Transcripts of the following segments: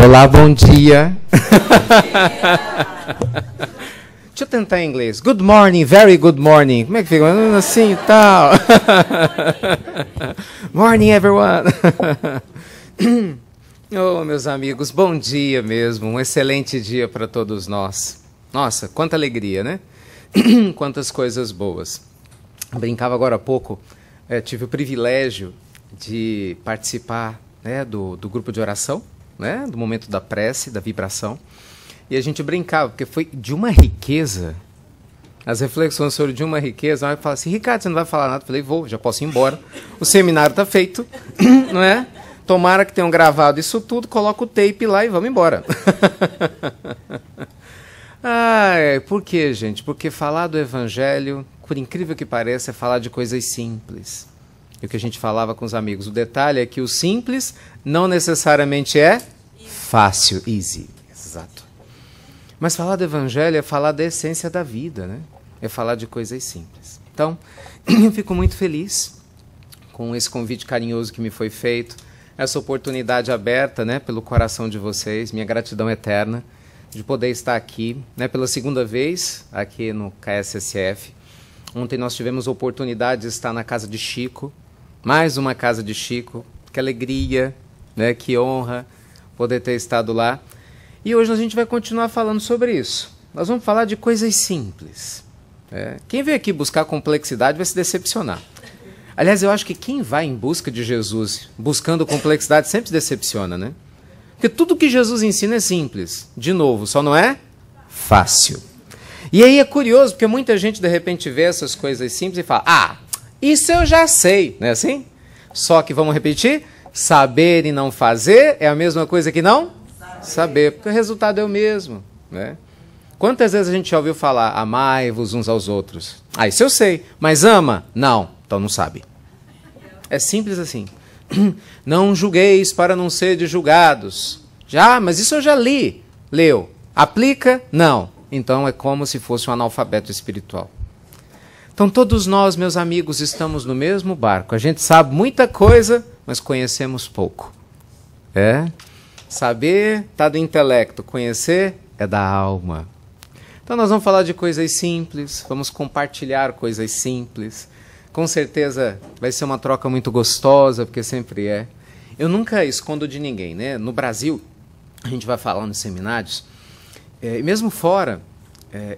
Olá, bom dia. Deixa eu tentar em inglês. Good morning, very good morning. Como é que fica? Assim e tal. Morning, everyone. Oh, meus amigos, bom dia mesmo. Um excelente dia para todos nós. Nossa, quanta alegria, né? Quantas coisas boas. Brincava agora há pouco, tive o privilégio de participar, né, do grupo de oração, né, do momento da prece, da vibração. E a gente brincava, porque foi de uma riqueza. As reflexões foram de uma riqueza. Aí eu falava assim, Ricardo, você não vai falar nada? Eu falei, vou, já posso ir embora. O seminário está feito, não é? Tomara que tenham gravado isso tudo, coloca o tape lá e vamos embora. Por quê, gente? Porque falar do Evangelho, por incrível que pareça, é falar de coisas simples. E o que a gente falava com os amigos, o detalhe é que o simples não necessariamente é fácil, easy. Exato. Mas falar do Evangelho é falar da essência da vida, né? É falar de coisas simples. Então, eu fico muito feliz com esse convite carinhoso que me foi feito, essa oportunidade aberta, né, pelo coração de vocês, minha gratidão eterna de poder estar aqui, né, pela segunda vez aqui no KSSF. Ontem nós tivemos a oportunidade de estar na casa de Chico, mais uma casa de Chico, que alegria, né, que honra poder ter estado lá. E hoje a gente vai continuar falando sobre isso. Nós vamos falar de coisas simples. Quem vem aqui buscar complexidade vai se decepcionar. Aliás, eu acho que quem vai em busca de Jesus, buscando complexidade, sempre se decepciona, né? Porque tudo que Jesus ensina é simples. De novo, só não é fácil. E aí é curioso, porque muita gente de repente vê essas coisas simples e fala, isso eu já sei, não é assim? Só que, vamos repetir, saber e não fazer é a mesma coisa que não saber, porque o resultado é o mesmo, né? Quantas vezes a gente já ouviu falar, amai-vos uns aos outros? Isso eu sei, mas ama? Não, então não sabe. É simples assim. Não julgueis para não serdes julgados. Mas isso eu já li. Leu. Aplica? Não. Então é como se fosse um analfabeto espiritual. Então todos nós, meus amigos, estamos no mesmo barco. A gente sabe muita coisa, mas conhecemos pouco. Saber está do intelecto, conhecer é da alma. Então nós vamos falar de coisas simples, vamos compartilhar coisas simples. Com certeza vai ser uma troca muito gostosa, porque sempre é. Eu nunca escondo de ninguém, né? No Brasil, a gente vai falar nos seminários, e mesmo fora,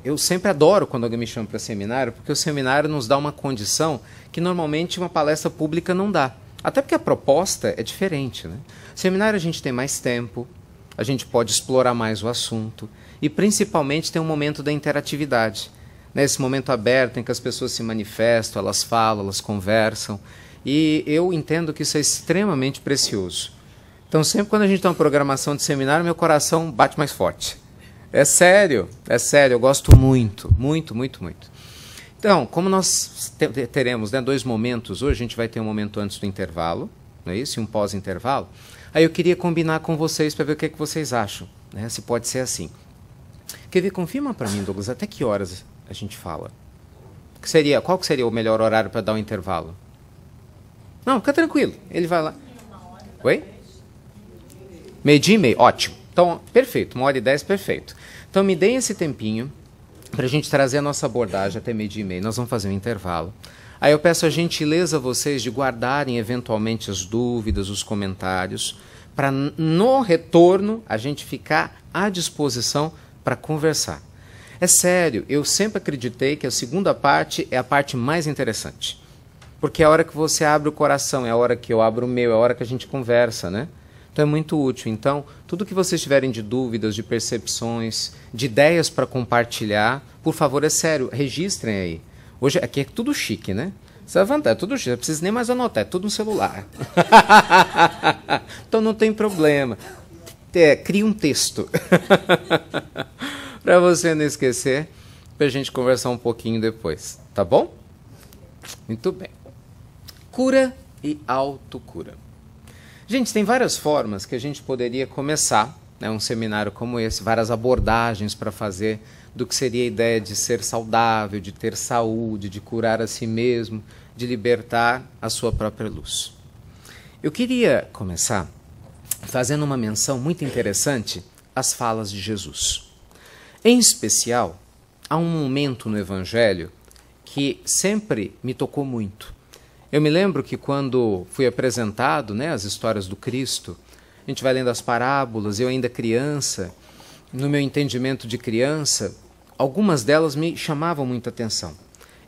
eu sempre adoro quando alguém me chama para seminário, porque o seminário nos dá uma condição que normalmente uma palestra pública não dá. Até porque a proposta é diferente, né? Seminário a gente tem mais tempo, a gente pode explorar mais o assunto e principalmente tem um momento da interatividade. Nesse momento aberto em que as pessoas se manifestam, elas falam, elas conversam. E eu entendo que isso é extremamente precioso. Então sempre quando a gente tem uma programação de seminário, meu coração bate mais forte. É sério, eu gosto muito, muito, muito, muito. Então, como nós teremos, né, dois momentos, hoje a gente vai ter um momento antes do intervalo, não é isso? E um pós-intervalo. Aí eu queria combinar com vocês para ver o que vocês acham, né? Se pode ser assim. Quer ver? Confirma para mim, Douglas, até que horas a gente fala? Qual que seria o melhor horário para dar um intervalo? Não, fica tranquilo. Ele vai lá. Oi? 12:30, ótimo. Então, perfeito. 1h10, perfeito. Então, me deem esse tempinho para a gente trazer a nossa abordagem até 12:30. Nós vamos fazer um intervalo. Aí eu peço a gentileza a vocês de guardarem eventualmente as dúvidas, os comentários, para no retorno a gente ficar à disposição para conversar. É sério, eu sempre acreditei que a segunda parte é a parte mais interessante. Porque é a hora que você abre o coração, é a hora que eu abro o meu, é a hora que a gente conversa, né? Então é muito útil. Então, tudo que vocês tiverem de dúvidas, de percepções, de ideias para compartilhar, por favor, é sério, registrem aí. Hoje aqui é tudo chique, né? Você levanta, é tudo chique, não precisa nem mais anotar, é tudo no celular. Então não tem problema. Cria um texto. Para você não esquecer, para a gente conversar um pouquinho depois, tá bom? Muito bem. Cura e autocura. Gente, tem várias formas que a gente poderia começar, né, um seminário como esse, várias abordagens para fazer do que seria a ideia de ser saudável, de ter saúde, de curar a si mesmo, de libertar a sua própria luz. Eu queria começar fazendo uma menção muito interessante às falas de Jesus. Em especial, há um momento no Evangelho que sempre me tocou muito. Eu me lembro que quando fui apresentado, né, as histórias do Cristo, a gente vai lendo as parábolas, eu ainda criança, no meu entendimento de criança, algumas delas me chamavam muita atenção.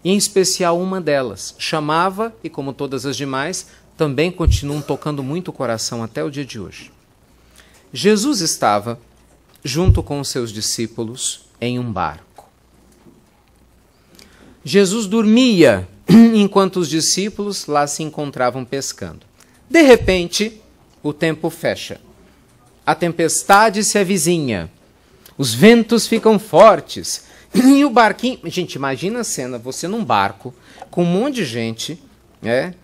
Em especial uma delas chamava, e como todas as demais, também continuam tocando muito o coração até o dia de hoje. Jesus estava, junto com os seus discípulos, em um barco. Jesus dormia, enquanto os discípulos lá se encontravam pescando. De repente, o tempo fecha. A tempestade se avizinha. Os ventos ficam fortes. E o barquinho... Gente, imagina a cena, você num barco, com um monte de gente, né?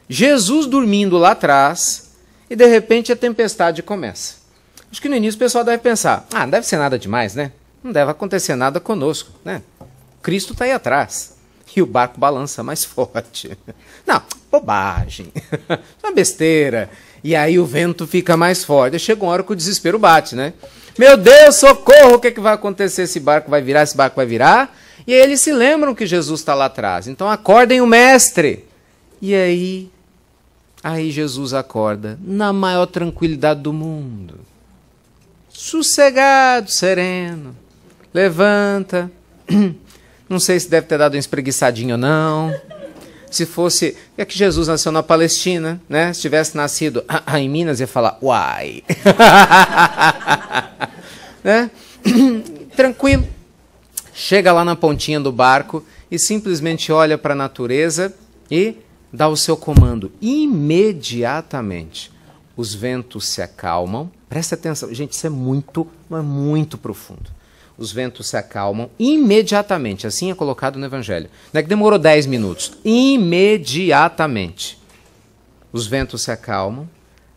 Jesus dormindo lá atrás, e de repente a tempestade começa. Acho que no início o pessoal deve pensar, não deve ser nada demais, né? Não deve acontecer nada conosco, né? Cristo está aí atrás. E o barco balança mais forte. Não, bobagem. Uma besteira. E aí o vento fica mais forte. Chega uma hora que o desespero bate, né? Meu Deus, socorro, o que vai acontecer? Esse barco vai virar? E aí eles se lembram que Jesus está lá atrás. Então acordem o mestre. E aí Jesus acorda na maior tranquilidade do mundo. Sossegado, sereno. Levanta. Não sei se deve ter dado uma espreguiçadinha ou não. Se fosse... É que Jesus nasceu na Palestina, né? Se tivesse nascido em Minas, ia falar, uai. Né? Tranquilo. Chega lá na pontinha do barco e simplesmente olha para a natureza e dá o seu comando. Imediatamente, os ventos se acalmam. Presta atenção. Gente, isso é muito profundo. Os ventos se acalmam imediatamente. Assim é colocado no Evangelho. Não é que demorou 10 minutos. Imediatamente. Os ventos se acalmam,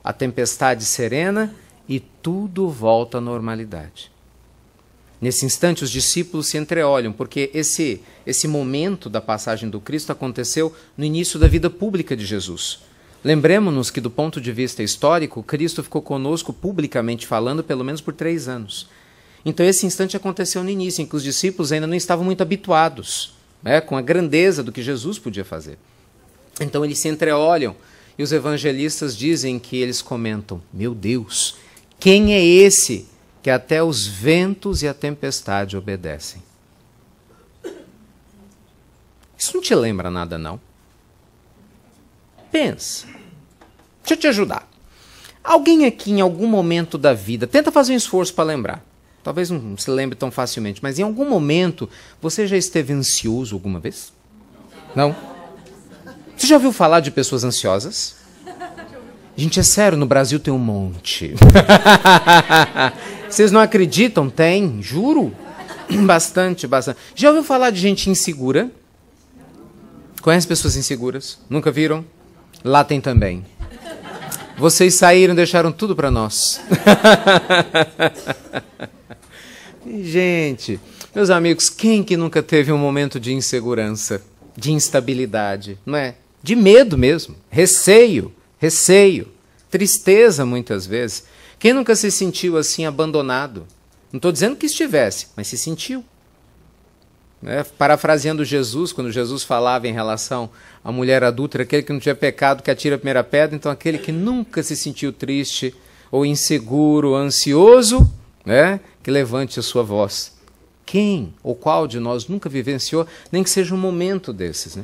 a tempestade serena e tudo volta à normalidade. Nesse instante, os discípulos se entreolham, porque esse momento da passagem do Cristo aconteceu no início da vida pública de Jesus. Lembremos-nos que, do ponto de vista histórico, Cristo ficou conosco publicamente falando pelo menos por 3 anos. Então esse instante aconteceu no início, em que os discípulos ainda não estavam muito habituados, né, com a grandeza do que Jesus podia fazer. Então eles se entreolham e os evangelistas dizem que eles comentam, meu Deus, quem é esse que até os ventos e a tempestade obedecem? Isso não te lembra nada, não? Pensa. Deixa eu te ajudar. Alguém aqui em algum momento da vida, tenta fazer um esforço para lembrar. Talvez não se lembre tão facilmente, mas em algum momento você já esteve ansioso alguma vez? Não? Você já ouviu falar de pessoas ansiosas? Gente, é sério, no Brasil tem um monte. Vocês não acreditam? Tem, juro. Bastante. Já ouviu falar de gente insegura? Conhece pessoas inseguras? Nunca viram? Lá tem também. Vocês saíram e deixaram tudo para nós. Gente, meus amigos, quem que nunca teve um momento de insegurança, de instabilidade, não é? De medo mesmo, receio, tristeza muitas vezes. Quem nunca se sentiu assim abandonado? Não estou dizendo que estivesse, mas se sentiu. Parafraseando Jesus, quando Jesus falava em relação à mulher adúltera, aquele que não tinha pecado que atira a primeira pedra, então aquele que nunca se sentiu triste, ou inseguro, ou ansioso, que levante a sua voz. Quem ou qual de nós nunca vivenciou, nem que seja um momento desses, né?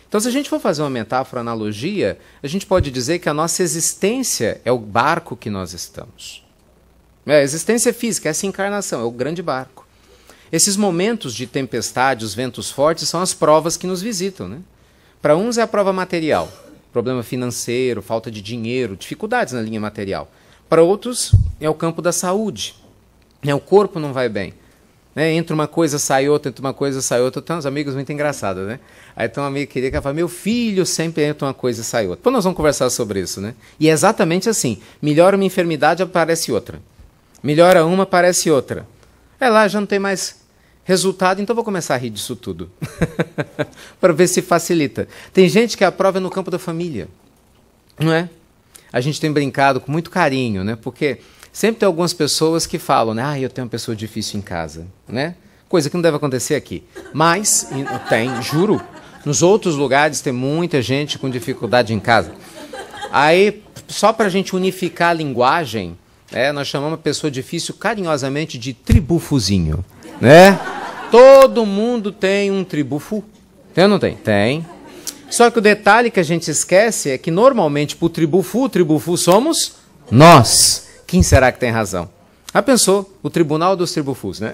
Então, se a gente for fazer uma metáfora, analogia, a gente pode dizer que a nossa existência é o barco que nós estamos. A existência física, essa encarnação, é o grande barco. Esses momentos de tempestade, os ventos fortes, são as provas que nos visitam, né? Para uns é a prova material, problema financeiro, falta de dinheiro, dificuldades na linha material. Para outros é o campo da saúde, o corpo não vai bem. Entra uma coisa, sai outra, entra uma coisa, sai outra. Tem uns amigos muito engraçados, né? Aí tem um amigo que fala, meu filho sempre entra uma coisa e sai outra. Depois nós vamos conversar sobre isso, né? E é exatamente assim, melhora uma enfermidade, aparece outra. Melhora uma, aparece outra. Lá já não tem mais resultado, então vou começar a rir disso tudo. Para ver se facilita. Tem gente que a prova é no campo da família, não é? a gente tem brincado com muito carinho, né? Porque sempre tem algumas pessoas que falam, né? Ah, eu tenho uma pessoa difícil em casa, né? Coisa que não deve acontecer aqui. Mas tem, juro, nos outros lugares tem muita gente com dificuldade em casa. Aí, só para a gente unificar a linguagem, nós chamamos a pessoa difícil carinhosamente de tribufozinho, né? Todo mundo tem um tribufo. Tem ou não tem? Tem. Só que o detalhe que a gente esquece é que normalmente para o tribufu somos nós. Quem será que tem razão? Já pensou? O tribunal dos tribufus, né?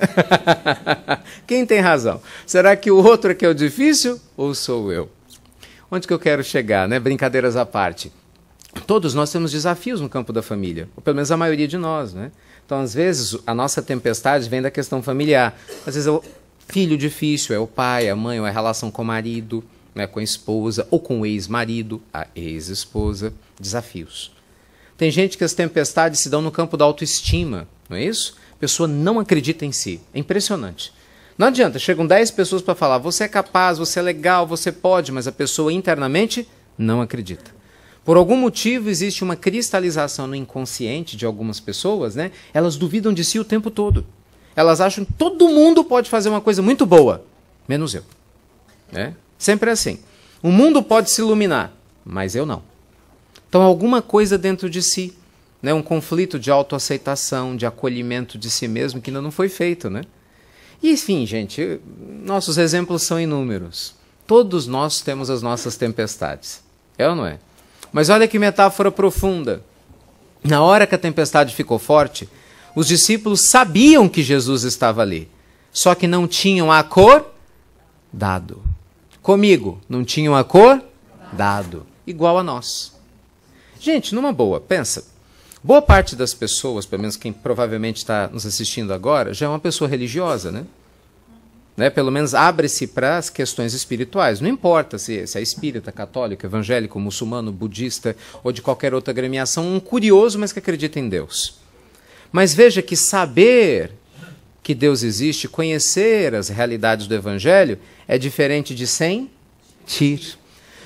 Quem tem razão? Será que o outro é que é o difícil ou sou eu? Onde que eu quero chegar, né? Brincadeiras à parte. Todos nós temos desafios no campo da família, ou pelo menos a maioria de nós, né? Então, às vezes, a nossa tempestade vem da questão familiar. Às vezes é o filho difícil, é o pai, a mãe, ou é a relação com o marido, né, com a esposa, ou com o ex-marido, a ex-esposa. Desafios. Tem gente que as tempestades se dão no campo da autoestima, não é isso? A pessoa não acredita em si. É impressionante. Não adianta, chegam 10 pessoas para falar, você é capaz, você é legal, você pode, mas a pessoa internamente não acredita. Por algum motivo existe uma cristalização no inconsciente de algumas pessoas, né? Elas duvidam de si o tempo todo. Elas acham que todo mundo pode fazer uma coisa muito boa, menos eu. Né? Sempre é assim. O mundo pode se iluminar, mas eu não. Então alguma coisa dentro de si, né? Um conflito de autoaceitação, de acolhimento de si mesmo que ainda não foi feito, né? E enfim, gente, nossos exemplos são inúmeros. Todos nós temos as nossas tempestades. É ou não é? Mas olha que metáfora profunda. Na hora que a tempestade ficou forte, os discípulos sabiam que Jesus estava ali, só que não tinham acordado. Comigo, não tinham acordado. Igual a nós. Gente, numa boa, pensa. Boa parte das pessoas, pelo menos quem provavelmente está nos assistindo agora, já é uma pessoa religiosa, né? Pelo menos abre-se para as questões espirituais. Não importa se é espírita, católico, evangélico, muçulmano, budista ou de qualquer outra agremiação, um curioso, mas que acredita em Deus. Mas veja que saber que Deus existe, conhecer as realidades do Evangelho, é diferente de sentir.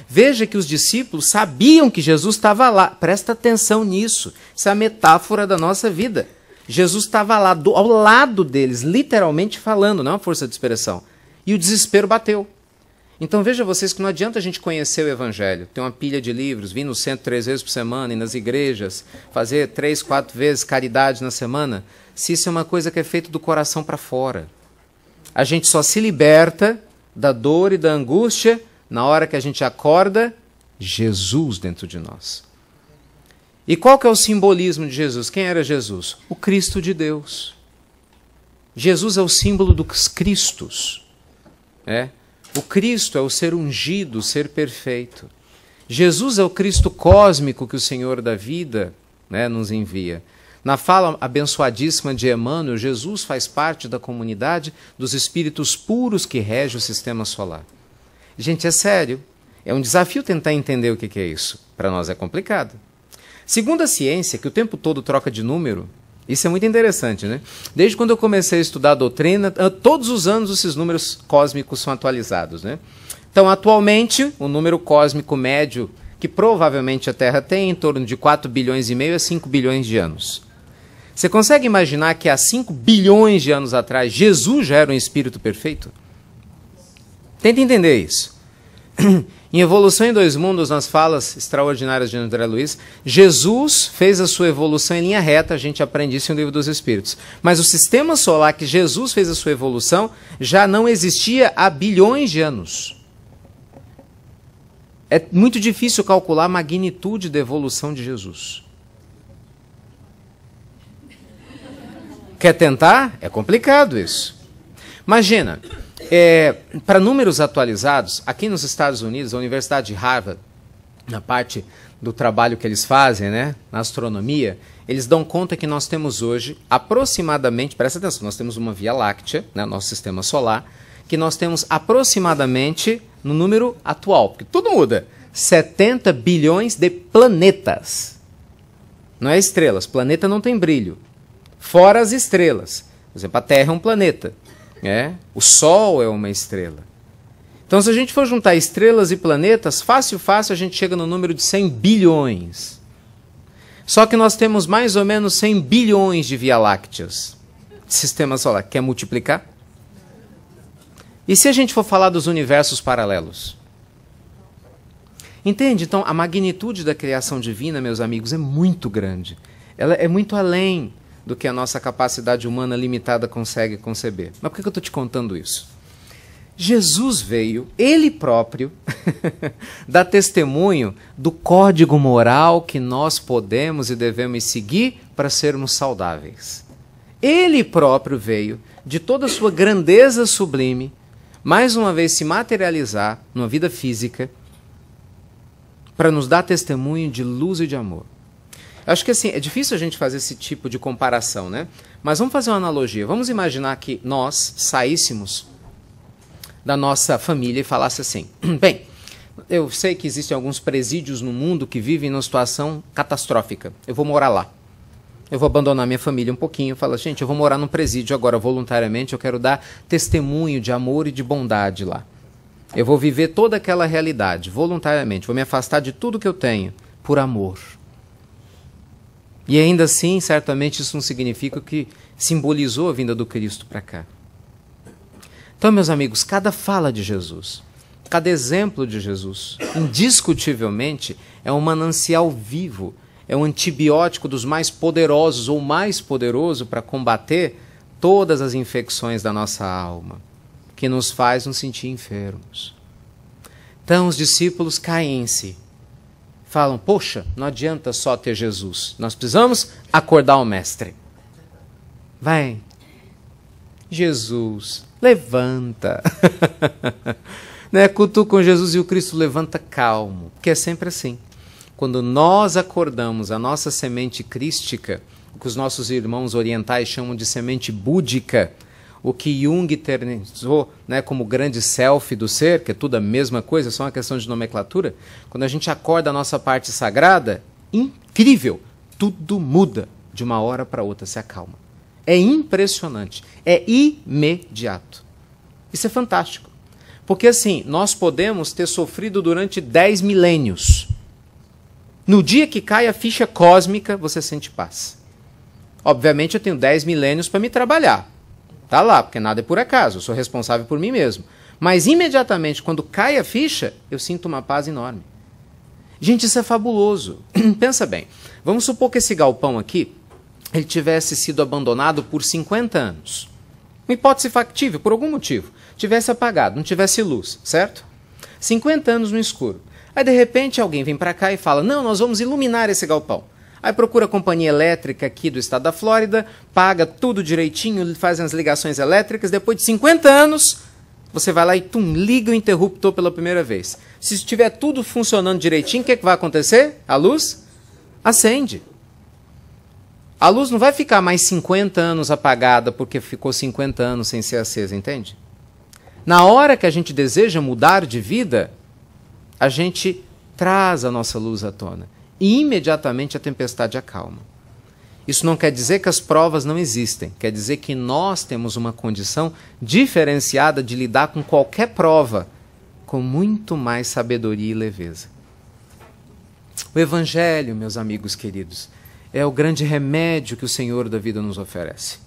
Veja que os discípulos sabiam que Jesus estava lá. Presta atenção nisso. Isso é a metáfora da nossa vida. Jesus estava lá, ao lado deles, literalmente falando, não é uma força de expressão. E o desespero bateu. Então veja vocês que não adianta a gente conhecer o Evangelho, ter uma pilha de livros, vir no centro 3 vezes por semana e nas igrejas, fazer 3, 4 vezes caridade na semana, se isso é uma coisa que é feita do coração para fora. A gente só se liberta da dor e da angústia na hora que a gente acorda Jesus dentro de nós. E qual que é o simbolismo de Jesus? Quem era Jesus? O Cristo de Deus. Jesus é o símbolo dos Cristos. O Cristo é o ser ungido, o ser perfeito. Jesus é o Cristo cósmico que o Senhor da vida, nos envia. Na fala abençoadíssima de Emmanuel, Jesus faz parte da comunidade dos espíritos puros que regem o sistema solar. Gente, é sério. É um desafio tentar entender o que é isso. Para nós é complicado. Segundo a ciência, que o tempo todo troca de número, isso é muito interessante, né? Desde quando eu comecei a estudar a doutrina, todos os anos esses números cósmicos são atualizados, né? Então, atualmente, o número cósmico médio, que provavelmente a Terra tem, em torno de 4 bilhões e meio a 5 bilhões de anos. Você consegue imaginar que há 5 bilhões de anos atrás, Jesus já era um espírito perfeito? Tenta entender isso. Em Evolução em Dois Mundos, nas falas extraordinárias de André Luiz, Jesus fez a sua evolução em linha reta, a gente aprende isso no Livro dos Espíritos. Mas o sistema solar que Jesus fez a sua evolução já não existia há bilhões de anos. É muito difícil calcular a magnitude da evolução de Jesus. Quer tentar? É complicado isso. Imagina... para números atualizados, aqui nos Estados Unidos, a Universidade de Harvard, na parte do trabalho que eles fazem, na astronomia, eles dão conta que nós temos hoje, aproximadamente, presta atenção, nós temos uma Via Láctea, nosso sistema solar, que nós temos aproximadamente, no número atual, porque tudo muda, 70 bilhões de planetas. Não é estrelas, planeta não tem brilho. Fora as estrelas. Por exemplo, a Terra é um planeta. O Sol é uma estrela. Então, se a gente for juntar estrelas e planetas, fácil a gente chega no número de 100 bilhões. Só que nós temos mais ou menos 100 bilhões de Via-Lácteas. Sistema solar. Quer multiplicar? E se a gente for falar dos universos paralelos? Entende? Então, a magnitude da criação divina, meus amigos, é muito grande. Ela é muito além do que a nossa capacidade humana limitada consegue conceber. Mas por que eu estou te contando isso? Jesus veio, ele próprio, dar testemunho do código moral que nós podemos e devemos seguir para sermos saudáveis. Ele próprio veio, de toda a sua grandeza sublime, mais uma vez se materializar numa vida física, para nos dar testemunho de luz e de amor. Acho que assim, é difícil a gente fazer esse tipo de comparação, né? Mas vamos fazer uma analogia. Vamos imaginar que nós saíssemos da nossa família e falasse assim, bem, eu sei que existem alguns presídios no mundo que vivem numa situação catastrófica, eu vou morar lá. Eu vou abandonar minha família um pouquinho, falo, gente, eu vou morar num presídio agora voluntariamente, eu quero dar testemunho de amor e de bondade lá. Eu vou viver toda aquela realidade voluntariamente, vou me afastar de tudo que eu tenho por amor. E ainda assim, certamente isso não significa que simbolizou a vinda do Cristo para cá. Então, meus amigos, cada fala de Jesus, cada exemplo de Jesus, indiscutivelmente, é um manancial vivo, é um antibiótico dos mais poderosos ou mais poderoso para combater todas as infecções da nossa alma, que nos faz nos sentir enfermos. Então, os discípulos caem em si. Falam, poxa, não adianta só ter Jesus, nós precisamos acordar o Mestre. Vai, Jesus, levanta. Né? Cutucam Jesus e o Cristo levanta calmo, porque é sempre assim. Quando nós acordamos a nossa semente crística, o que os nossos irmãos orientais chamam de semente búdica, o que Jung eternizou, né, como grande self do ser, que é tudo a mesma coisa, só uma questão de nomenclatura, quando a gente acorda a nossa parte sagrada, incrível, tudo muda de uma hora para outra, se acalma. É impressionante, é imediato. Isso é fantástico. Porque assim, nós podemos ter sofrido durante 10 milênios. No dia que cai a ficha cósmica, você sente paz. Obviamente eu tenho 10 milênios para me trabalhar. Tá lá, porque nada é por acaso, eu sou responsável por mim mesmo. Mas imediatamente, quando cai a ficha, eu sinto uma paz enorme. Gente, isso é fabuloso. Pensa bem, vamos supor que esse galpão aqui, ele tivesse sido abandonado por 50 anos. Uma hipótese factível, por algum motivo. Tivesse apagado, não tivesse luz, certo? 50 anos no escuro. Aí, de repente, alguém vem para cá e fala, não, nós vamos iluminar esse galpão. Aí procura a companhia elétrica aqui do estado da Flórida, paga tudo direitinho, faz as ligações elétricas, depois de 50 anos, você vai lá e liga o interruptor pela primeira vez. Se estiver tudo funcionando direitinho, o que vai acontecer? A luz acende. A luz não vai ficar mais 50 anos apagada porque ficou 50 anos sem ser acesa, entende? Na hora que a gente deseja mudar de vida, a gente traz a nossa luz à tona. E imediatamente a tempestade acalma. Isso não quer dizer que as provas não existem, quer dizer que nós temos uma condição diferenciada de lidar com qualquer prova com muito mais sabedoria e leveza. O Evangelho, meus amigos queridos, é o grande remédio que o Senhor da vida nos oferece.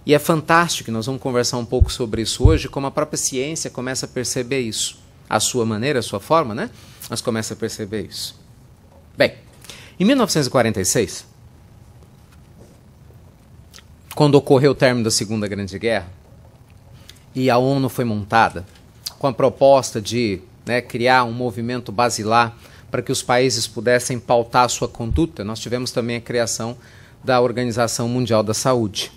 E é fantástico, nós vamos conversar um pouco sobre isso hoje, como a própria ciência começa a perceber isso. A sua maneira, a sua forma, né? Mas começa a perceber isso. Bem, em 1946, quando ocorreu o término da Segunda Grande Guerra, e a ONU foi montada com a proposta de criar um movimento basilar para que os países pudessem pautar a sua conduta, nós tivemos também a criação da Organização Mundial da Saúde,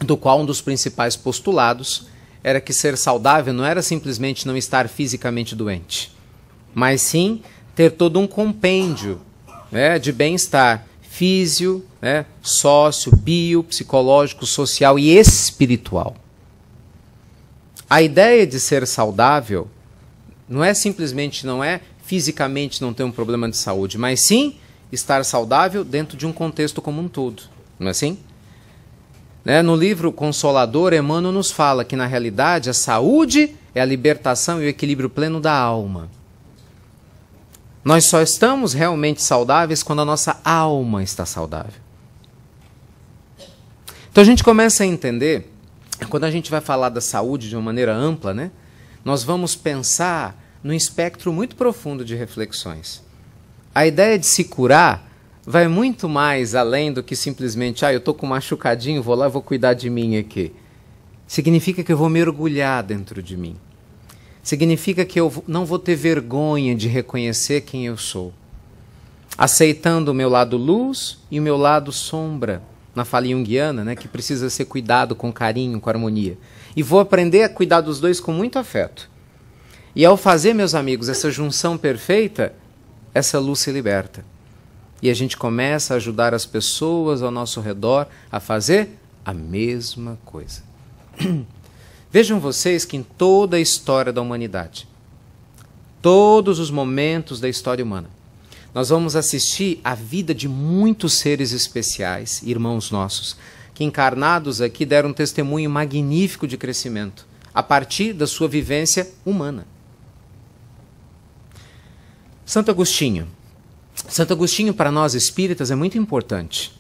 do qual um dos principais postulados era que ser saudável não era simplesmente não estar fisicamente doente, mas sim ter todo um compêndio de bem-estar físico, sócio, bio, psicológico, social e espiritual. A ideia de ser saudável não é simplesmente, não é fisicamente não ter um problema de saúde, mas sim estar saudável dentro de um contexto como um todo. Não é assim? No livro Consolador, Emmanuel nos fala que, na realidade, a saúde é a libertação e o equilíbrio pleno da alma. Nós só estamos realmente saudáveis quando a nossa alma está saudável. Então a gente começa a entender, quando a gente vai falar da saúde de uma maneira ampla, né, nós vamos pensar num espectro muito profundo de reflexões. A ideia de se curar vai muito mais além do que simplesmente, eu estou com um machucadinho, vou lá e vou cuidar de mim aqui. Significa que eu vou mergulhar dentro de mim. Significa que eu não vou ter vergonha de reconhecer quem eu sou. Aceitando o meu lado luz e o meu lado sombra, na fala junguiana, né, que precisa ser cuidado com carinho, com harmonia. E vou aprender a cuidar dos dois com muito afeto. E ao fazer, meus amigos, essa junção perfeita, essa luz se liberta. E a gente começa a ajudar as pessoas ao nosso redor a fazer a mesma coisa. Vejam vocês que em toda a história da humanidade, todos os momentos da história humana, nós vamos assistir a vida de muitos seres especiais, irmãos nossos, que encarnados aqui deram um testemunho magnífico de crescimento, a partir da sua vivência humana. Santo Agostinho. Santo Agostinho para nós espíritas é muito importante,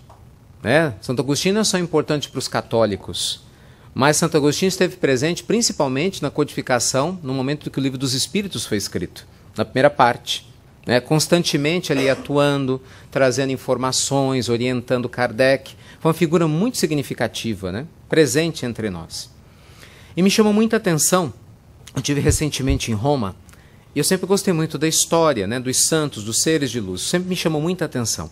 né? Santo Agostinho não é só importante para os católicos, mas Santo Agostinho esteve presente principalmente na codificação, no momento em que o Livro dos Espíritos foi escrito, na primeira parte, né? Constantemente ali atuando, trazendo informações, orientando Kardec. Foi uma figura muito significativa, né? Presente entre nós. E me chamou muita atenção, eu estive recentemente em Roma, e eu sempre gostei muito da história, né? Dos santos, dos seres de luz, sempre me chamou muita atenção.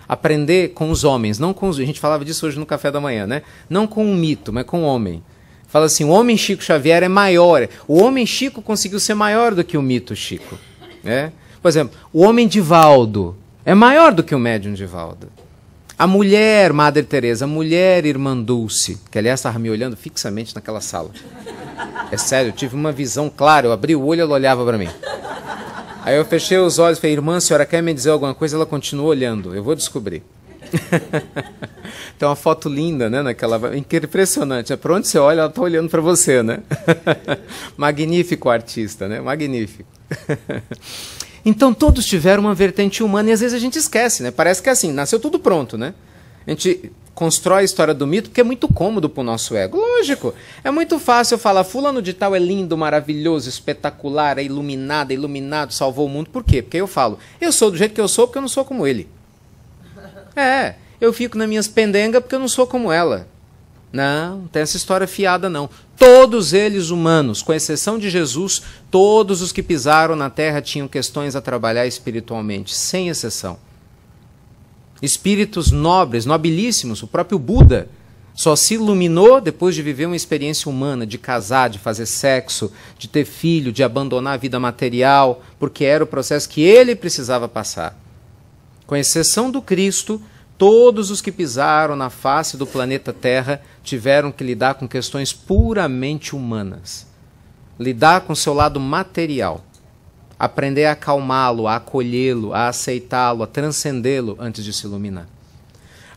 Aprender com os homens, não com os... A gente falava disso hoje no café da manhã, né? Não com um mito, mas com o homem. Fala assim, o homem Chico Xavier é maior. O homem Chico conseguiu ser maior do que o mito Chico. Né? Por exemplo, o homem Divaldo é maior do que o médium Divaldo. A mulher Madre Teresa, a mulher Irmã Dulce, que aliás estava me olhando fixamente naquela sala. É sério, eu tive uma visão clara, eu abri o olho e ela olhava para mim. Aí eu fechei os olhos e falei, irmã, a senhora quer me dizer alguma coisa? Ela continuou olhando, eu vou descobrir. Tem uma foto linda, né? Impressionante. Para onde você olha, ela está olhando para você, né? Magnífico artista, né? Magnífico. Então todos tiveram uma vertente humana e às vezes a gente esquece, né? Parece que é assim, nasceu tudo pronto, né? A gente constrói a história do mito porque é muito cômodo para o nosso ego. Lógico, é muito fácil eu falar, fulano de tal é lindo, maravilhoso, espetacular, é iluminado, salvou o mundo. Por quê? Porque eu falo, eu sou do jeito que eu sou porque eu não sou como ele. Eu fico nas minhas pendengas porque eu não sou como ela. Não tem essa história fiada não. Todos eles humanos, com exceção de Jesus, todos os que pisaram na terra tinham questões a trabalhar espiritualmente, sem exceção. Espíritos nobres, nobilíssimos, o próprio Buda só se iluminou depois de viver uma experiência humana, de casar, de fazer sexo, de ter filho, de abandonar a vida material, porque era o processo que ele precisava passar. Com exceção do Cristo, todos os que pisaram na face do planeta Terra tiveram que lidar com questões puramente humanas. Lidar com seu lado material. Aprender a acalmá-lo, a acolhê-lo, a aceitá-lo, a transcendê-lo antes de se iluminar.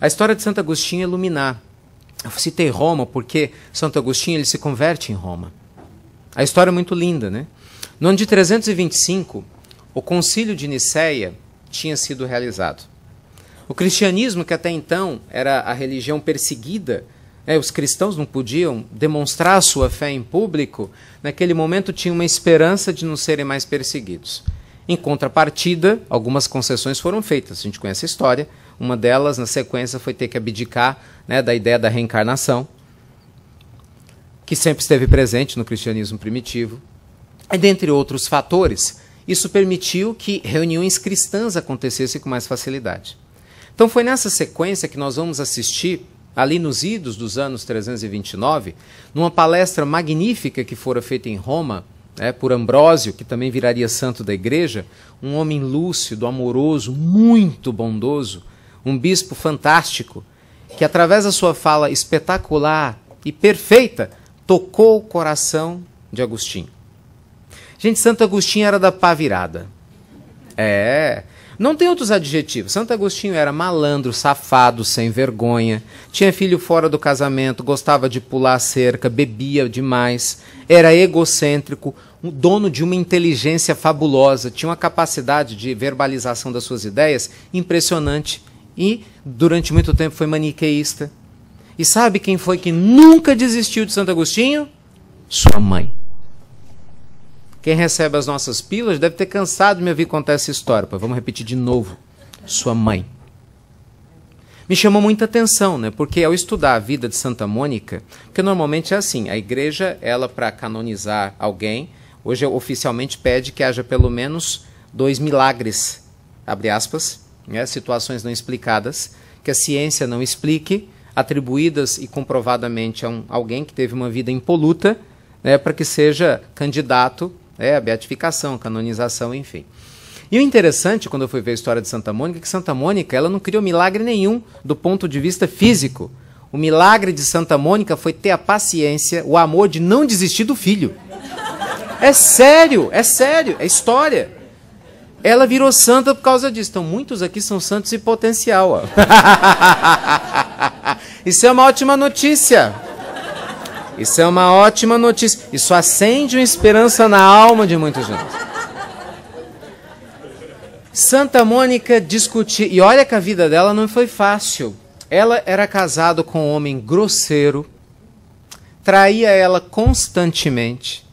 A história de Santo Agostinho é iluminar. Eu citei Roma porque Santo Agostinho ele se converte em Roma. A história é muito linda, né? No ano de 325, o concílio de Nicéia tinha sido realizado. O cristianismo, que até então era a religião perseguida, os cristãos não podiam demonstrar a sua fé em público, naquele momento tinha uma esperança de não serem mais perseguidos. Em contrapartida, algumas concessões foram feitas, a gente conhece a história, uma delas, na sequência, foi ter que abdicar, né, da ideia da reencarnação, que sempre esteve presente no cristianismo primitivo. E, dentre outros fatores, isso permitiu que reuniões cristãs acontecessem com mais facilidade. Então foi nessa sequência que nós vamos assistir, ali nos idos dos anos 329, numa palestra magnífica que fora feita em Roma, por Ambrósio, que também viraria santo da igreja, um homem lúcido, amoroso, muito bondoso, um bispo fantástico, que através da sua fala espetacular e perfeita, tocou o coração de Agostinho. Gente, Santo Agostinho era da pá virada. Não tem outros adjetivos. Santo Agostinho era malandro, safado, sem vergonha, tinha filho fora do casamento, gostava de pular a cerca, bebia demais, era egocêntrico, um dono de uma inteligência fabulosa, tinha uma capacidade de verbalização das suas ideias impressionante e, durante muito tempo, foi maniqueísta. E sabe quem foi que nunca desistiu de Santo Agostinho? Sua mãe. Quem recebe as nossas pílulas deve ter cansado de me ouvir contar essa história. Vamos repetir de novo. Sua mãe. Me chamou muita atenção, né? Porque ao estudar a vida de Santa Mônica, porque normalmente é assim, a igreja, ela para canonizar alguém, hoje oficialmente pede que haja pelo menos 2 milagres, abre aspas, né? Situações não explicadas, que a ciência não explique, atribuídas e comprovadamente a alguém que teve uma vida impoluta, né? Para que seja candidato a beatificação, canonização, enfim. E o interessante, quando eu fui ver a história de Santa Mônica, é que Santa Mônica ela não criou milagre nenhum do ponto de vista físico. O milagre de Santa Mônica foi ter a paciência, o amor de não desistir do filho. É sério, é história. Ela virou santa por causa disso. Então, muitos aqui são santos em potencial. Ó. Isso é uma ótima notícia. Isso é uma ótima notícia. Isso acende uma esperança na alma de muita gente. Santa Mônica discutia... E olha que a vida dela não foi fácil. Ela era casada com um homem grosseiro, traía ela constantemente.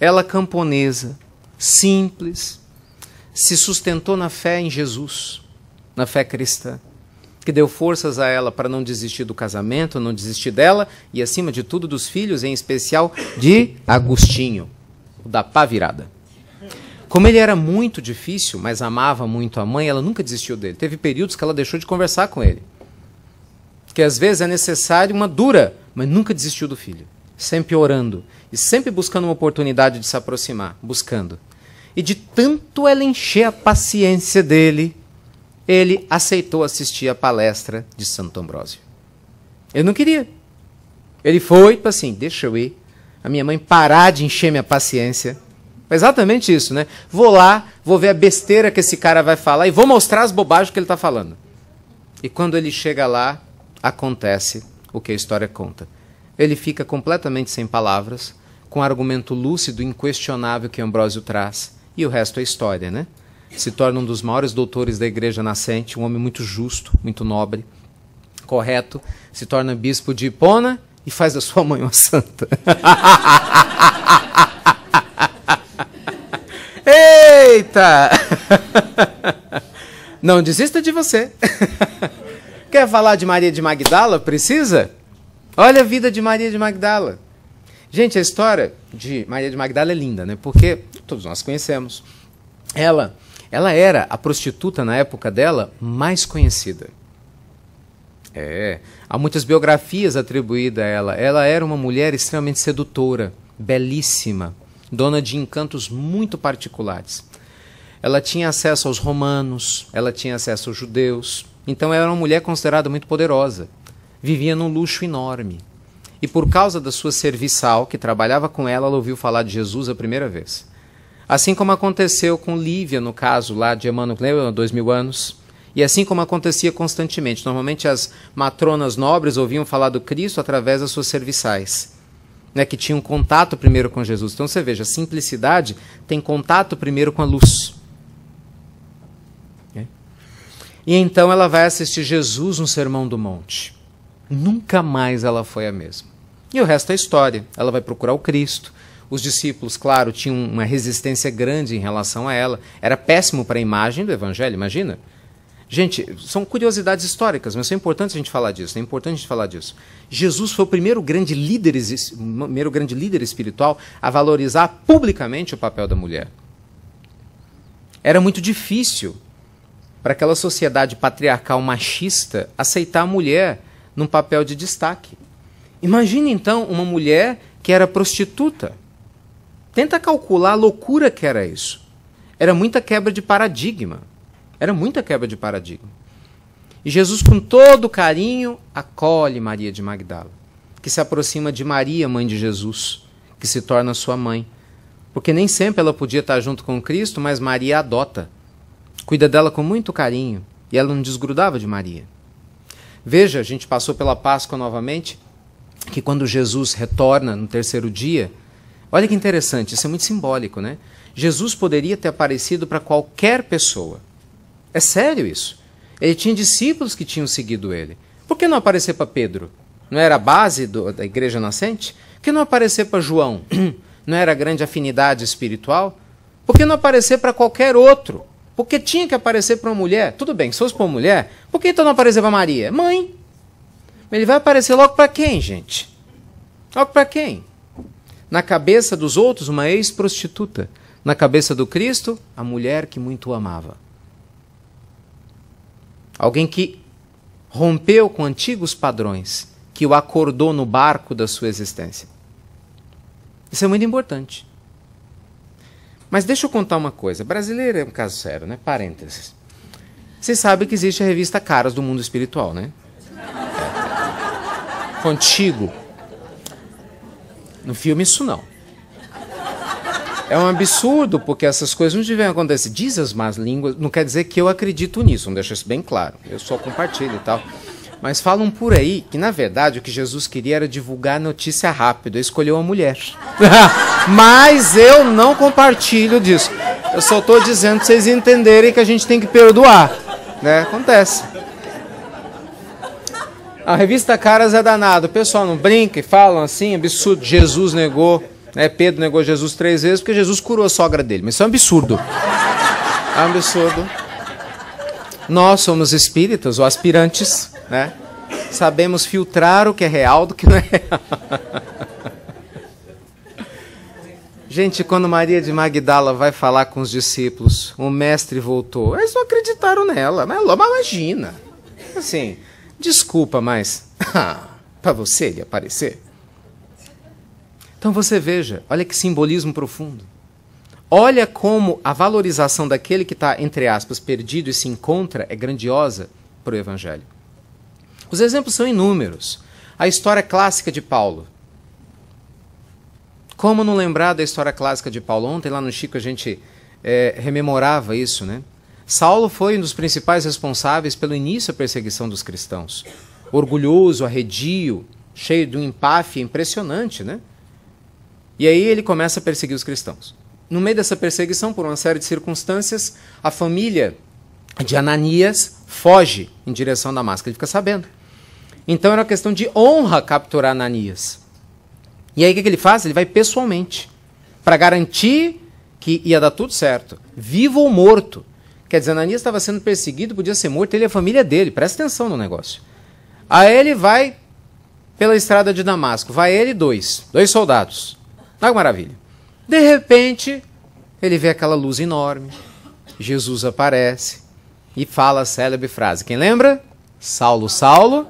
Ela camponesa, simples, se sustentou na fé em Jesus, na fé cristã, que deu forças a ela para não desistir do casamento, não desistir dela e, acima de tudo, dos filhos, em especial de Agostinho, o da pá virada. Como ele era muito difícil, mas amava muito a mãe, ela nunca desistiu dele. Teve períodos que ela deixou de conversar com ele. Que às vezes é necessário uma dura, mas nunca desistiu do filho. Sempre orando e sempre buscando uma oportunidade de se aproximar, buscando. E de tanto ela encher a paciência dele, ele aceitou assistir a palestra de Santo Ambrósio. Ele não queria. Ele foi, tipo assim, deixa eu ir, a minha mãe parar de encher minha paciência. Exatamente isso, né? Vou lá, vou ver a besteira que esse cara vai falar e vou mostrar as bobagens que ele está falando. E quando ele chega lá, acontece o que a história conta. Ele fica completamente sem palavras, com um argumento lúcido e inquestionável que Ambrósio traz, e o resto é história, né? Se torna um dos maiores doutores da igreja nascente, um homem muito justo, muito nobre, correto, se torna bispo de Hipona e faz da sua mãe uma santa. Eita! Não desista de você. Quer falar de Maria de Magdala? Precisa? Olha a vida de Maria de Magdala. Gente, a história de Maria de Magdala é linda, né? Porque todos nós conhecemos. Ela era a prostituta na época dela mais conhecida. Há muitas biografias atribuídas a ela. Ela era uma mulher extremamente sedutora, belíssima, dona de encantos muito particulares. Ela tinha acesso aos romanos, ela tinha acesso aos judeus. Então ela era uma mulher considerada muito poderosa. Vivia num luxo enorme. E por causa da sua serviçal, que trabalhava com ela, ela ouviu falar de Jesus a primeira vez. Assim como aconteceu com Lívia, no caso lá de Emmanuel, há 2000 anos. E assim como acontecia constantemente. Normalmente as matronas nobres ouviam falar do Cristo através das suas serviçais, né, que tinham contato primeiro com Jesus. Então você veja, a simplicidade tem contato primeiro com a luz. E então ela vai assistir Jesus no Sermão do Monte. Nunca mais ela foi a mesma. E o resto é história. Ela vai procurar o Cristo. Os discípulos, claro, tinham uma resistência grande em relação a ela. Era péssimo para a imagem do Evangelho, imagina. Gente, são curiosidades históricas, mas é importante a gente falar disso. É importante a gente falar disso. Jesus foi o primeiro grande líder espiritual a valorizar publicamente o papel da mulher. Era muito difícil para aquela sociedade patriarcal machista aceitar a mulher num papel de destaque. Imagine então uma mulher que era prostituta. Tenta calcular a loucura que era isso. Era muita quebra de paradigma. Era muita quebra de paradigma. E Jesus, com todo carinho, acolhe Maria de Magdala, que se aproxima de Maria, mãe de Jesus, que se torna sua mãe. Porque nem sempre ela podia estar junto com Cristo, mas Maria a adota. Cuida dela com muito carinho e ela não desgrudava de Maria. Veja, a gente passou pela Páscoa novamente, que quando Jesus retorna no terceiro dia, olha que interessante, isso é muito simbólico, né? Jesus poderia ter aparecido para qualquer pessoa. É sério isso. Ele tinha discípulos que tinham seguido ele. Por que não aparecer para Pedro? Não era a base da igreja nascente? Por que não aparecer para João? Não era a grande afinidade espiritual? Por que não aparecer para qualquer outro? Porque tinha que aparecer para uma mulher. Tudo bem, se fosse para uma mulher, por que então não aparecer para Maria? Mãe. Ele vai aparecer logo para quem, gente? Logo para quem? Na cabeça dos outros, uma ex-prostituta. Na cabeça do Cristo, a mulher que muito o amava. Alguém que rompeu com antigos padrões, que o acordou no barco da sua existência. Isso é muito importante. Mas deixa eu contar uma coisa. Brasileiro é um caso sério, né? Parênteses. Vocês sabem que existe a revista Caras do Mundo Espiritual, né? Contigo. No filme, isso não. É um absurdo, porque essas coisas não devem acontecer. Diz as más línguas, não quer dizer que eu acredito nisso, não deixa isso bem claro. Eu só compartilho e tal. Mas falam por aí que, na verdade, o que Jesus queria era divulgar a notícia rápido. Ele escolheu uma mulher. Mas eu não compartilho disso. Eu só estou dizendo para vocês entenderem que a gente tem que perdoar. Né? Acontece. A revista Caras é danado. O pessoal não brinca e falam assim, absurdo. Jesus negou, né? Pedro negou Jesus 3 vezes porque Jesus curou a sogra dele. Mas isso é um absurdo. É um absurdo. Nós somos espíritas ou aspirantes, né? Sabemos filtrar o que é real do que não é real. Gente, quando Maria de Magdala vai falar com os discípulos, o mestre voltou. Eles não acreditaram nela. Mas imagina. Assim, desculpa, mas para você ele aparecer. Então você veja, olha que simbolismo profundo. Olha como a valorização daquele que está, entre aspas, perdido e se encontra é grandiosa para o Evangelho. Os exemplos são inúmeros. A história clássica de Paulo. Como não lembrar da história clássica de Paulo? Ontem lá no Chico a gente rememorava isso, né? Saulo foi um dos principais responsáveis pelo início da perseguição dos cristãos. Orgulhoso, arredio, cheio de um empáfia impressionante, né? E aí ele começa a perseguir os cristãos. No meio dessa perseguição, por uma série de circunstâncias, a família de Ananias foge em direção a Damasco. Ele fica sabendo. Então era uma questão de honra capturar Ananias. E aí o que ele faz? Ele vai pessoalmente, para garantir que ia dar tudo certo, vivo ou morto. Quer dizer, Ananias estava sendo perseguido, podia ser morto, ele e a família dele. Presta atenção no negócio. Aí ele vai pela estrada de Damasco. Vai ele e dois soldados. Olha que maravilha. De repente, ele vê aquela luz enorme. Jesus aparece e fala a célebre frase. Quem lembra? Saulo, Saulo,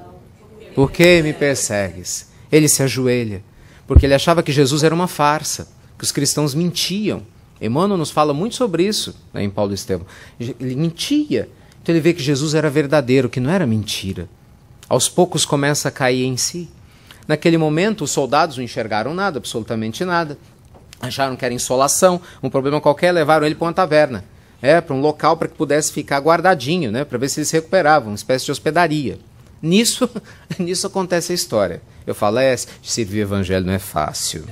por que me persegues? Ele se ajoelha, porque ele achava que Jesus era uma farsa, que os cristãos mentiam. Emmanuel nos fala muito sobre isso, né, em Paulo Estevão. Ele mentia. Então ele vê que Jesus era verdadeiro, que não era mentira. Aos poucos começa a cair em si. Naquele momento, os soldados não enxergaram nada, absolutamente nada. Acharam que era insolação, um problema qualquer, levaram ele para uma taverna. Para um local para que pudesse ficar guardadinho, né, para ver se ele se recuperava, uma espécie de hospedaria. Nisso acontece a história. Eu falo, servir o evangelho não é fácil.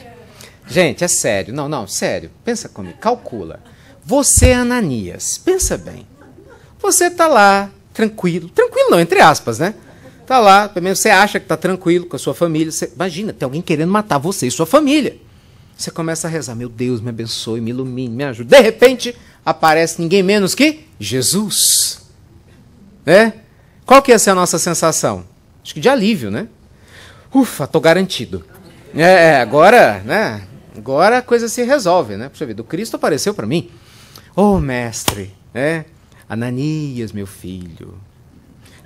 Gente, é sério. Não, sério. Pensa comigo, calcula. Você é Ananias, pensa bem. Você está lá, tranquilo não, entre aspas, né? Está lá, pelo menos você acha que está tranquilo com a sua família. Imagina, tem alguém querendo matar você e sua família. Você começa a rezar, meu Deus, me abençoe, me ilumine, me ajude. De repente, aparece ninguém menos que Jesus. Né? Qual que ia ser a nossa sensação? Acho que de alívio, né? Ufa, estou garantido. Agora, né? Agora a coisa se resolve, né? Puxa vida, o Cristo apareceu para mim. Ô, mestre, Ananias, meu filho.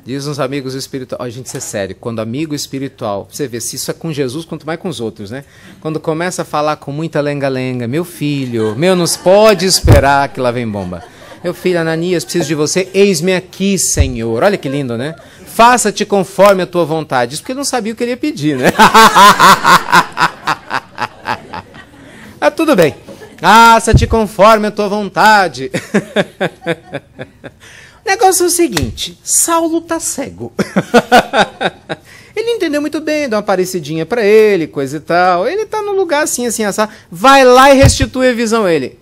Diz uns amigos espirituais, gente, isso é sério, quando amigo espiritual, você vê se isso é com Jesus, quanto mais com os outros, né? Quando começa a falar com muita lenga-lenga, meu filho, não se pode esperar que lá vem bomba. Meu filho Ananias, preciso de você, eis-me aqui, Senhor. Olha que lindo, né? Faça-te conforme a tua vontade. Isso porque ele não sabia o que ele ia pedir, né? Tudo bem. Faça-te conforme a tua vontade. Negócio é o seguinte, Saulo tá cego. Ele entendeu muito bem, dá uma parecidinha para ele, coisa e tal. Ele tá num lugar assim, assim, assado. Vai lá e restitui a visão. Ele,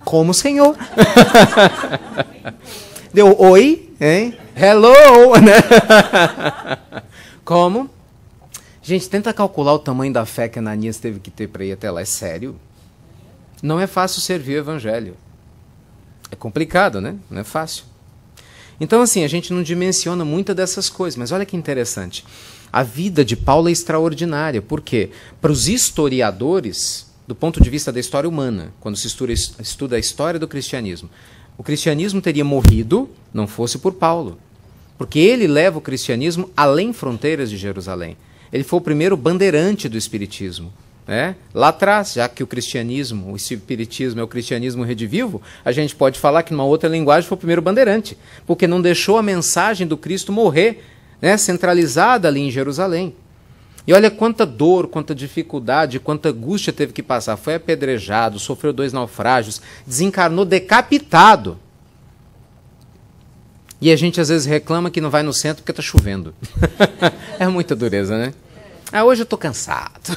como Senhor? Deu oi, hein? Hello, né? Como? Gente, tenta calcular o tamanho da fé que Ananias teve que ter para ir até lá. É sério? Não é fácil servir o evangelho. É complicado, né? Não é fácil. Então, assim, a gente não dimensiona muitas dessas coisas, mas olha que interessante. A vida de Paulo é extraordinária. Por quê? Para os historiadores, do ponto de vista da história humana, quando se estuda a história do cristianismo, o cristianismo teria morrido, não fosse por Paulo. Porque ele leva o cristianismo além fronteiras de Jerusalém. Ele foi o primeiro bandeirante do espiritismo. Lá atrás, já que o cristianismo, o espiritismo é o cristianismo redivivo, a gente pode falar que numa outra linguagem foi o primeiro bandeirante, porque não deixou a mensagem do Cristo morrer, centralizada ali em Jerusalém. E olha quanta dor, quanta dificuldade, quanta angústia teve que passar. Foi apedrejado, sofreu 2 naufrágios, desencarnou decapitado. E a gente às vezes reclama que não vai no centro porque está chovendo. É muita dureza, né? Hoje eu estou cansado.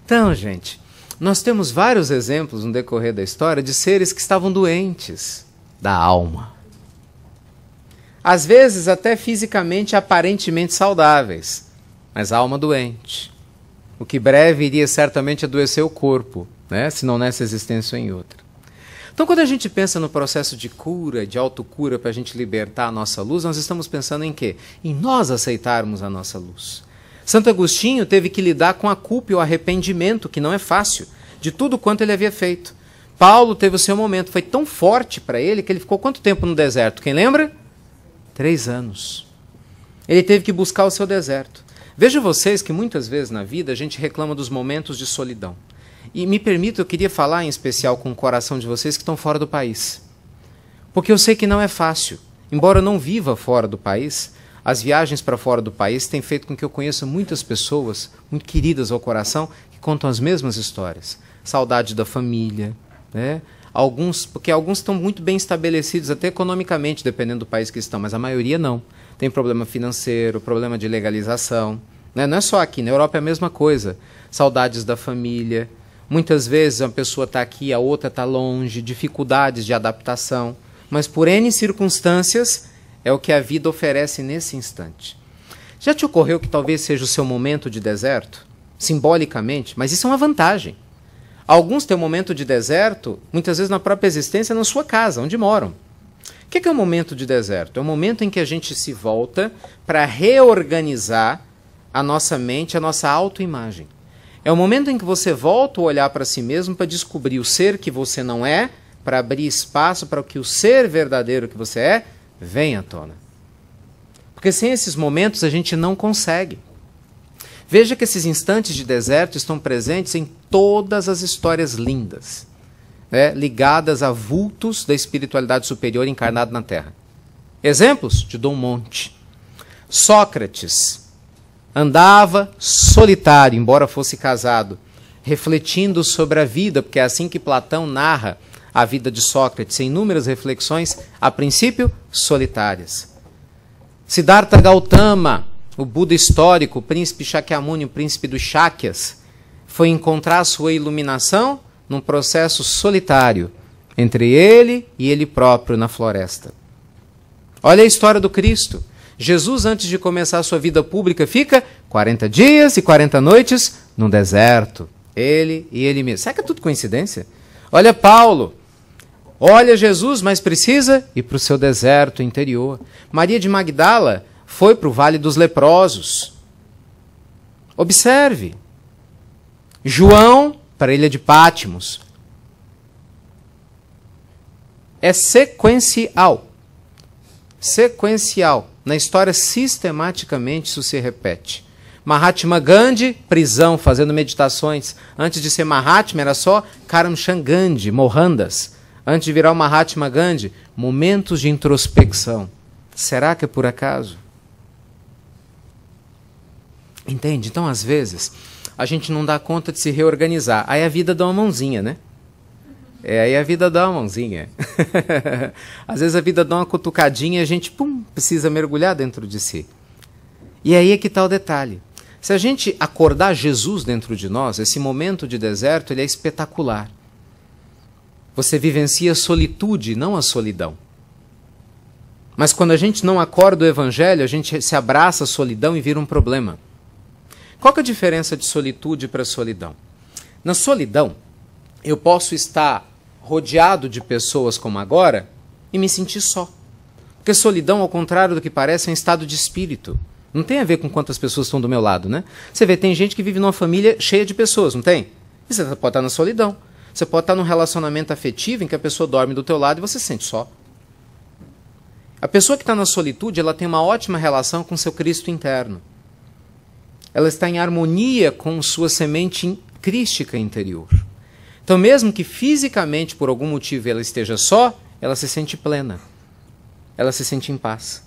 Então, gente, nós temos vários exemplos no decorrer da história de seres que estavam doentes da alma. Às vezes até fisicamente aparentemente saudáveis, mas a alma doente. O que breve iria certamente adoecer o corpo, se não nessa existência ou em outra. Então, quando a gente pensa no processo de cura, de autocura, para a gente libertar a nossa luz, nós estamos pensando em quê? Em nós aceitarmos a nossa luz. Santo Agostinho teve que lidar com a culpa e o arrependimento, que não é fácil, de tudo quanto ele havia feito. Paulo teve o seu momento, foi tão forte para ele que ele ficou quanto tempo no deserto? Quem lembra? 3 anos. Ele teve que buscar o seu deserto. Vejam vocês que muitas vezes na vida a gente reclama dos momentos de solidão. E me permita, eu queria falar em especial com o coração de vocês que estão fora do país. Porque eu sei que não é fácil. Embora eu não viva fora do país, as viagens para fora do país têm feito com que eu conheça muitas pessoas, muito queridas ao coração, que contam as mesmas histórias. Saudade da família, porque alguns estão muito bem estabelecidos, até economicamente, dependendo do país que estão, mas a maioria não. Tem problema financeiro, problema de legalização. Não é só aqui, na Europa é a mesma coisa. Saudades da família. Muitas vezes uma pessoa está aqui, a outra está longe, dificuldades de adaptação. Mas por N circunstâncias é o que a vida oferece nesse instante. Já te ocorreu que talvez seja o seu momento de deserto? Simbolicamente, mas isso é uma vantagem. Alguns têm um momento de deserto, muitas vezes na própria existência, na sua casa, onde moram. O que é um momento de deserto? É um momento em que a gente se volta para reorganizar a nossa mente, a nossa autoimagem. É o momento em que você volta a olhar para si mesmo para descobrir o ser que você não é, para abrir espaço para que o ser verdadeiro que você é venha à tona. Porque sem esses momentos a gente não consegue. Veja que esses instantes de deserto estão presentes em todas as histórias lindas, ligadas a vultos da espiritualidade superior encarnado na Terra. Exemplos? Te dou um monte. Sócrates andava solitário, embora fosse casado, refletindo sobre a vida, porque é assim que Platão narra a vida de Sócrates, em inúmeras reflexões, a princípio, solitárias. Siddhartha Gautama, o Buda histórico, o príncipe Shakyamuni, o príncipe dos Shakyas, foi encontrar sua iluminação num processo solitário, entre ele e ele próprio na floresta. Olha a história do Cristo. Jesus, antes de começar a sua vida pública, fica 40 dias e 40 noites no deserto. Ele e ele mesmo. Será que é tudo coincidência? Olha Paulo. Olha Jesus, mas precisa ir para o seu deserto interior. Maria de Magdala foi para o Vale dos Leprosos. Observe. João para a ilha de Pátimos. É sequencial. Sequencial. Na história, sistematicamente, isso se repete. Mahatma Gandhi, prisão, fazendo meditações. Antes de ser Mahatma, era só Karamchand Gandhi, Mohandas. Antes de virar o Mahatma Gandhi, momentos de introspecção. Será que é por acaso? Entende? Então, às vezes, a gente não dá conta de se reorganizar. Aí a vida dá uma mãozinha, né? Aí a vida dá uma mãozinha. Às vezes a vida dá uma cutucadinha e a gente, precisa mergulhar dentro de si. E aí é que está o detalhe. Se a gente acordar Jesus dentro de nós, esse momento de deserto, ele é espetacular. Você vivencia a solitude, não a solidão. Mas quando a gente não acorda o Evangelho, a gente se abraça a solidão e vira um problema. Qual que é a diferença de solitude para solidão? Na solidão, eu posso estar rodeado de pessoas como agora e me sentir só. Porque solidão, ao contrário do que parece, é um estado de espírito. Não tem a ver com quantas pessoas estão do meu lado, né? Você vê, tem gente que vive numa família cheia de pessoas, não tem? E você pode estar na solidão. Você pode estar num relacionamento afetivo em que a pessoa dorme do teu lado e você se sente só. A pessoa que está na solitude, ela tem uma ótima relação com seu Cristo interno. Ela está em harmonia com sua semente crística interior. Então, mesmo que fisicamente, por algum motivo, ela esteja só, ela se sente plena. Ela se sente em paz.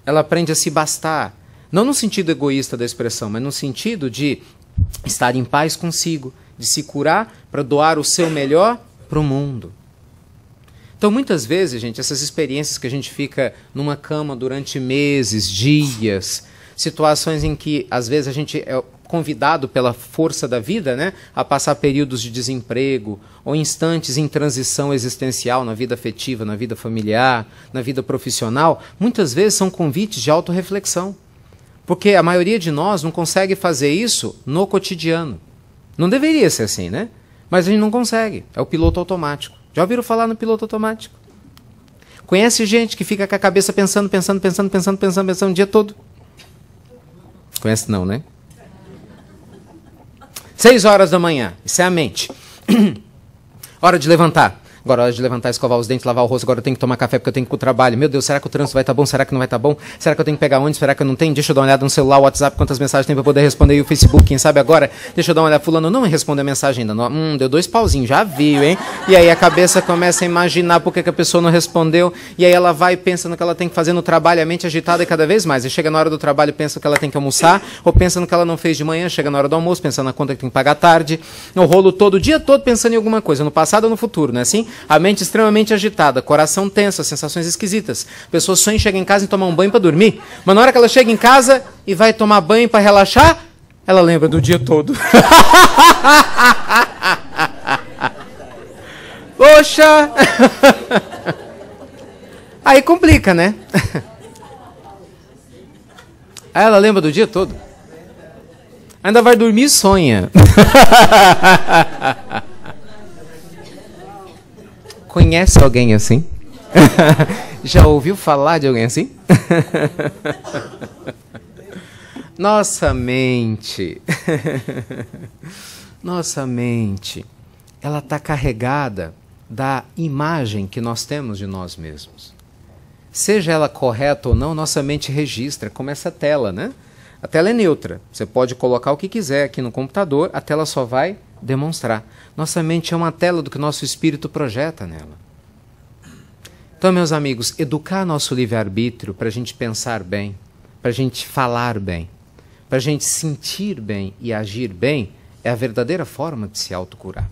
Ela aprende a se bastar. Não no sentido egoísta da expressão, mas no sentido de estar em paz consigo, de se curar para doar o seu melhor para o mundo. Então, muitas vezes, gente, essas experiências que a gente fica numa cama durante meses, dias, situações em que, às vezes, a gente é convidado pela força da vida, né, a passar períodos de desemprego ou instantes em transição existencial na vida afetiva, na vida familiar, na vida profissional, muitas vezes são convites de autorreflexão. Porque a maioria de nós não consegue fazer isso no cotidiano. Não deveria ser assim, né? Mas a gente não consegue. É o piloto automático. Já ouviram falar no piloto automático? Conhece gente que fica com a cabeça pensando o dia todo? Conhece não, né? 6 horas da manhã, isso é a mente. Hora de levantar. Agora é hora de levantar, escovar os dentes, lavar o rosto. Agora eu tenho que tomar café porque eu tenho que ir pro trabalho. Meu Deus, será que o trânsito vai estar bom? Será que não vai estar bom? Será que eu tenho que pegar onde? Será que eu não tenho? Deixa eu dar uma olhada no celular, o WhatsApp, quantas mensagens tem para poder responder. E o Facebook, quem sabe agora? Deixa eu dar uma olhada. Fulano não me responde a mensagem ainda. Não, deu 2 pauzinhos, já viu, hein? E aí a cabeça começa a imaginar por que a pessoa não respondeu. E aí ela vai e pensa no que ela tem que fazer no trabalho. A mente agitada é cada vez mais. E chega na hora do trabalho, pensa que ela tem que almoçar. Ou pensa no que ela não fez de manhã. Chega na hora do almoço, pensa na conta que tem que pagar à tarde. O rolo todo, o dia todo pensando em alguma coisa. No passado ou no futuro, não é assim? A mente extremamente agitada, coração tenso, sensações esquisitas. A pessoa sonha em chegar em casa e tomar um banho para dormir. Mas na hora que ela chega em casa e vai tomar banho para relaxar, ela lembra do dia todo. Poxa! Aí complica, né? Aí ela lembra do dia todo. Ainda vai dormir e sonha. Conhece alguém assim? Já ouviu falar de alguém assim? Nossa mente, ela está carregada da imagem que nós temos de nós mesmos. Seja ela correta ou não, nossa mente registra, como essa tela, né? A tela é neutra, você pode colocar o que quiser aqui no computador, a tela só vai demonstrar. Nossa mente é uma tela do que nosso espírito projeta nela. Então, meus amigos, educar nosso livre-arbítrio para a gente pensar bem, para a gente falar bem, para a gente sentir bem e agir bem, é a verdadeira forma de se autocurar.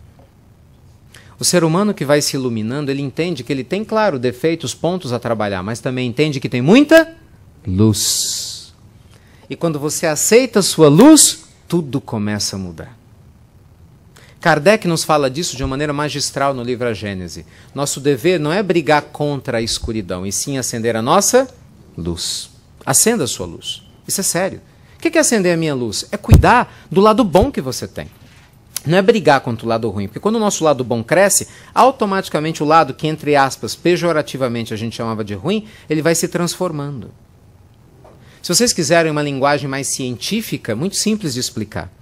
O ser humano que vai se iluminando, ele entende que ele tem, claro, defeitos, pontos a trabalhar, mas também entende que tem muita luz. E quando você aceita a sua luz, tudo começa a mudar. Kardec nos fala disso de uma maneira magistral no livro A Gênese. Nosso dever não é brigar contra a escuridão, e sim acender a nossa luz. Acenda a sua luz. Isso é sério. O que é acender a minha luz? É cuidar do lado bom que você tem. Não é brigar contra o lado ruim, porque quando o nosso lado bom cresce, automaticamente o lado que, entre aspas, pejorativamente a gente chamava de ruim, ele vai se transformando. Se vocês quiserem uma linguagem mais científica, muito simples de explicar.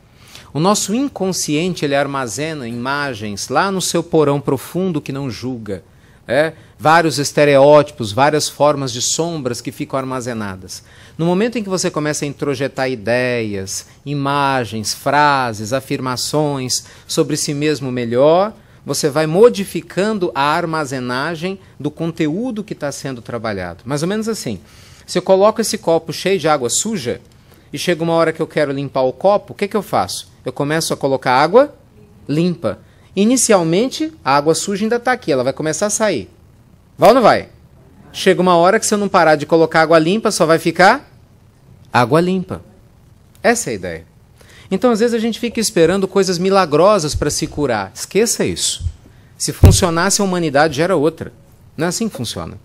O nosso inconsciente, ele armazena imagens lá no seu porão profundo que não julga. Vários estereótipos, várias formas de sombras que ficam armazenadas. No momento em que você começa a introjetar ideias, imagens, frases, afirmações sobre si mesmo melhor, você vai modificando a armazenagem do conteúdo que está sendo trabalhado. Mais ou menos assim. Se eu coloco esse copo cheio de água suja e chega uma hora que eu quero limpar o copo, o que eu faço? Eu começo a colocar água limpa. Inicialmente, a água suja ainda está aqui, ela vai começar a sair. Vai ou não vai? Chega uma hora que se eu não parar de colocar água limpa, só vai ficar água limpa. Essa é a ideia. Então, às vezes, a gente fica esperando coisas milagrosas para se curar. Esqueça isso. Se funcionasse, a humanidade já era outra. Não é assim que funciona.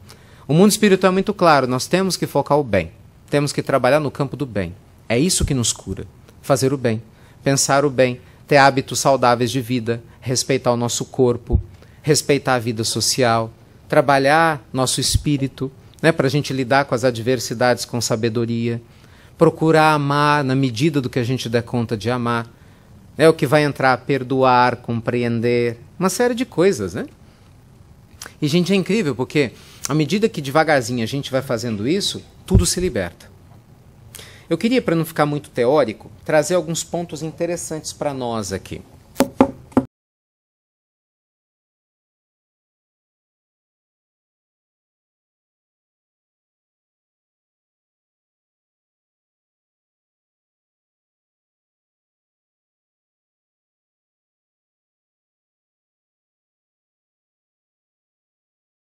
O mundo espiritual é muito claro. Nós temos que focar o bem. Temos que trabalhar no campo do bem. É isso que nos cura. Fazer o bem. Pensar o bem. Ter hábitos saudáveis de vida. Respeitar o nosso corpo. Respeitar a vida social. Trabalhar nosso espírito, né, para a gente lidar com as adversidades com sabedoria. Procurar amar na medida do que a gente der conta de amar. É o que vai entrar, perdoar, compreender, uma série de coisas, né? E, gente, é incrível, porque à medida que devagarzinho a gente vai fazendo isso, tudo se liberta. Eu queria, para não ficar muito teórico, trazer alguns pontos interessantes para nós aqui.